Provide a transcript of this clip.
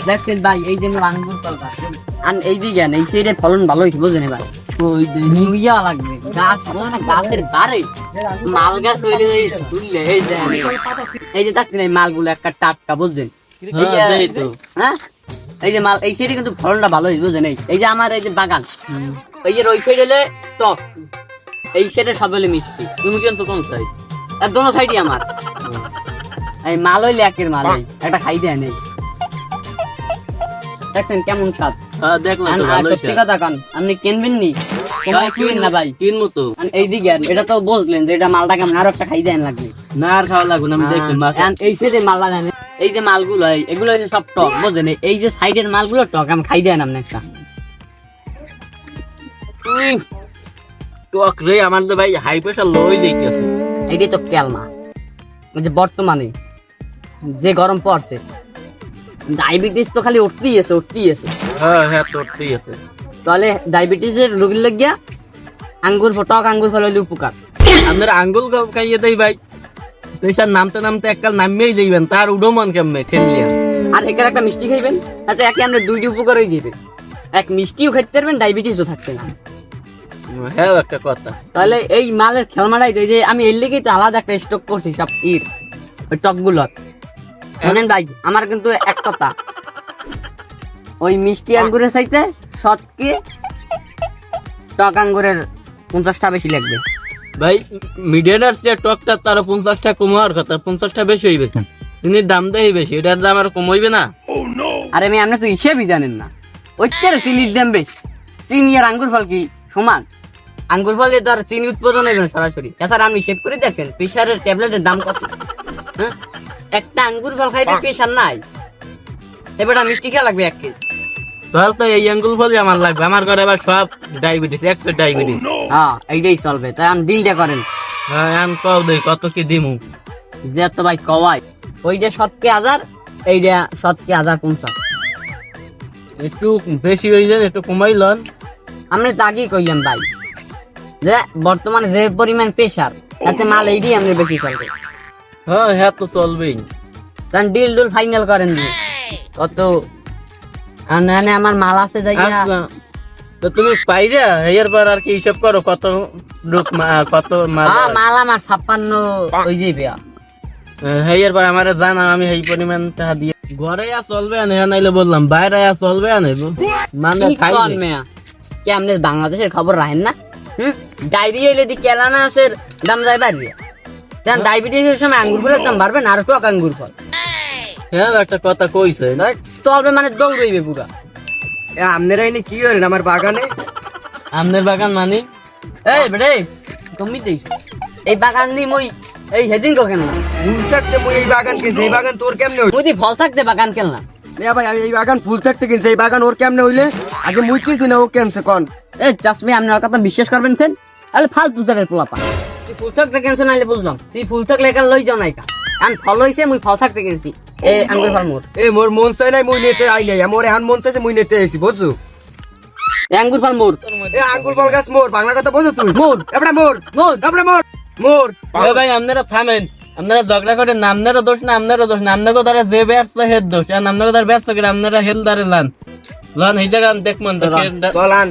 দেখছেন ভাই এই যে আঙ্গুর ফলটা আর এই দিকে এই সাইডে ফলন ভালো হয়েছে বুঝলেন ভাই ওই ইয়া লাগবে গাছ বোঝেন গাছের বারে মাল গাছ হইলে তুললে এই যে দেখছেন এই মালগুলো একটা টাটকা বুঝলেন হ্যাঁ এই যে মাল এই সাইডে কিন্তু ফলনটা ভালো হয়েছে বুঝলেন এই যে আমার এই যে বাগান এই যে ওই সাইড হলে টক এই সাইডে সব হলে মিষ্টি। তুমি কিন্তু কোন সাইড? আর দোনো সাইডই আমার এই মাল হইলে একের মাল একটা খাই দেয় নেই দেখছেন কেমন স্বাদ। হ্যাঁ দেখলাম তো ভালো সত্যি কথা কান আপনি কিনবেন নি কিনবেন না ভাই কিনবো তো এইদিকে এটা তো বুঝলেন যে এটা মালটা কেমন আরো একটা খাই দেন লাগবে না আর খাওয়া লাগবে না আমি দেখি এই সাইডে মাল লাগান এই যে মালগুলো এগুলো সব টক বুঝলেন এই যে সাইডের মালগুলো টক আমি খাই দেন আপনি একটা টক রে আমার তো ভাই হাই প্রেশার লই যাইতেছে। এইটাই তো ক্যালমা যে বর্তমানে যে গরম পড়ছে ডায়াবেটিস তো খালি উঠতেই আছে হ্যাঁ হ্যাঁ তোরতেই আছে তাহলে ডায়াবেটিসের রোগীর লাগিয়া আঙ্গুর টক আঙ্গুর ফল হইলে উপকার। আপনার আঙ্গুল খাইয়ে দেই ভাই প্রেশার নামতে নামতে এককাল নামিয়েই যাইবেন তার উডো মন কেমনে খেলিয়া আর এখানে একটা মিষ্টি খাইবেন তাতে একে আমরা দুইটি উপকার হয়ে যাবে এক মিষ্টিও খাইতে পারবেন ডায়াবেটিসও থাকবে না। হ্যাঁ একটা কথা তাহলে এই মালের খেলমাটাই তো এই যে আমি এর লেগেই তো আলাদা একটা স্টক করছি সব ওই টকগুলোর জানেন ভাই আমার কিন্তু এক কথা ওই মিষ্টি আঙ্গুরের চাইতে শতকে টক আঙ্গুরের 50টা বেশি লাগবে ভাই মিডিয়াটার যে টকটা তার 50টা কমার কথা 50টা বেশি হইবে কেন চিনির দাম দেয় বেশি এটার দাম আর কমাইবে না। আরে আমি আপনি তো হিসেবই জানেন না ওই চিনির দাম বেশি চিনি আর আঙ্গুর ফল কি সমান আঙ্গুর ফল দিয়ে তো আর চিনি উৎপাদন হইবে না সরাসরি এছাড়া আপনি হিসেব করে দেখেন প্রেশারের ট্যাবলেটের দাম কত হ্যাঁ একটা আঙ্গুর ফল খাইবে প্রেশার নাই এবারে মিষ্টি খেয়া লাগবে 1 কেজি তাহলে তো এই আঙ্গুল ফলই আমার লাগবে আমার ঘরে আবার সব ডায়াবেটিস 100 ডায়াবেটিস। হ্যাঁ এইটাই চলবে তাই আমি ডিলটা করেন হ্যাঁ আমি কও দেই কত কি দিমু যে তো ভাই কওয়াই ওইটা শতকে 1000 এইটা শতকে 1050 একটু বেশি হয়ে যায় একটু কমাই লন আমরা তো আগেই কইলাম ভাই যে বর্তমানে যে পরিমাণ প্রেশার তাতে মাল এইটাই আমরা বেশি চলবে। হ্যাঁ হ্যাঁ তো চলবেই কারণ ডিল ফাইনাল করেন দিয়ে কত আনে আমার মাল আছে যাই আচ্ছা তো তুমি পাইরা এর পর আর কি হিসাব করো কত কত মাল মাল আমার 56 হই যাবে এর পর আমারে জানা আমি এই পরিমাণ টাকা দিয়ে ঘরে আর চলবে না নাইলে বললাম বাইরে আর চলবে না মানে খাইবে মেয়া কি আপনি বাংলাদেশের খবর রাখেন না ডায়রিয়া এলে দি কেলানাসের দাম যায় বাড়িয়ে কারণ ডায়াবেটিসের সময় আঙ্গুর ফলের দাম বাড়বে না আর টক আঙ্গুর ফল হ্যাঁ একটা কথা কইছে চলবে মানে দৌড়ইবে পুরা। আপনারা এনে কি করেন আমার বাগানে? আমনের বাগান মানে এই বেড়ে তুমি দেখছো এই বাগান নি মই এই সেদিন কেন ফুল থাকতে মুই এই বাগান কিনছি এই বাগান তোর কেমনে হইল? মুদি ফল থাকতে বাগান কেনলাম না ভাই আমি এই বাগান ফুল থাকতে কিনছি এই বাগান ওর কেমনে হইলে? আগে মুই কিনছি না ও কেমছে কোন? এই চাষমি আপনার কথা বিশ্বাস করবেন কেন আরে ফালতু দাঁড়ের পোলাপা তুই ফুল থাকতে কেনছো নাইলে বুঝলাম তুই ফুল থাকলে একা লই যাও নাই কারণ ফল হইছে মুই ফল থাকতে কিনছি এই আঙ্গুর ফল মোর এ মোর মন চাই নাই মুই নিতে আই নাই মোর এখন মন চাইছে মুই নিতে আইছি বুঝছো? এই আঙ্গুর ফল মোর এ আঙ্গুর ফল গাছ মোর বাংলা কথা বুঝো তুই? মোর এবড়া মোর মোর এবড়া মোর মোর এ ভাই আপনারা থামেন আপনারা ঝগড়া করে নামনেরও দোষ না আপনারও দোষ না আপনাকে তারা যে ব্যবসা হেদ দোষ আর আপনাকে তার ব্যবসা করে আপনারা হেলদারে লান লন এই জায়গা দেখমন চলান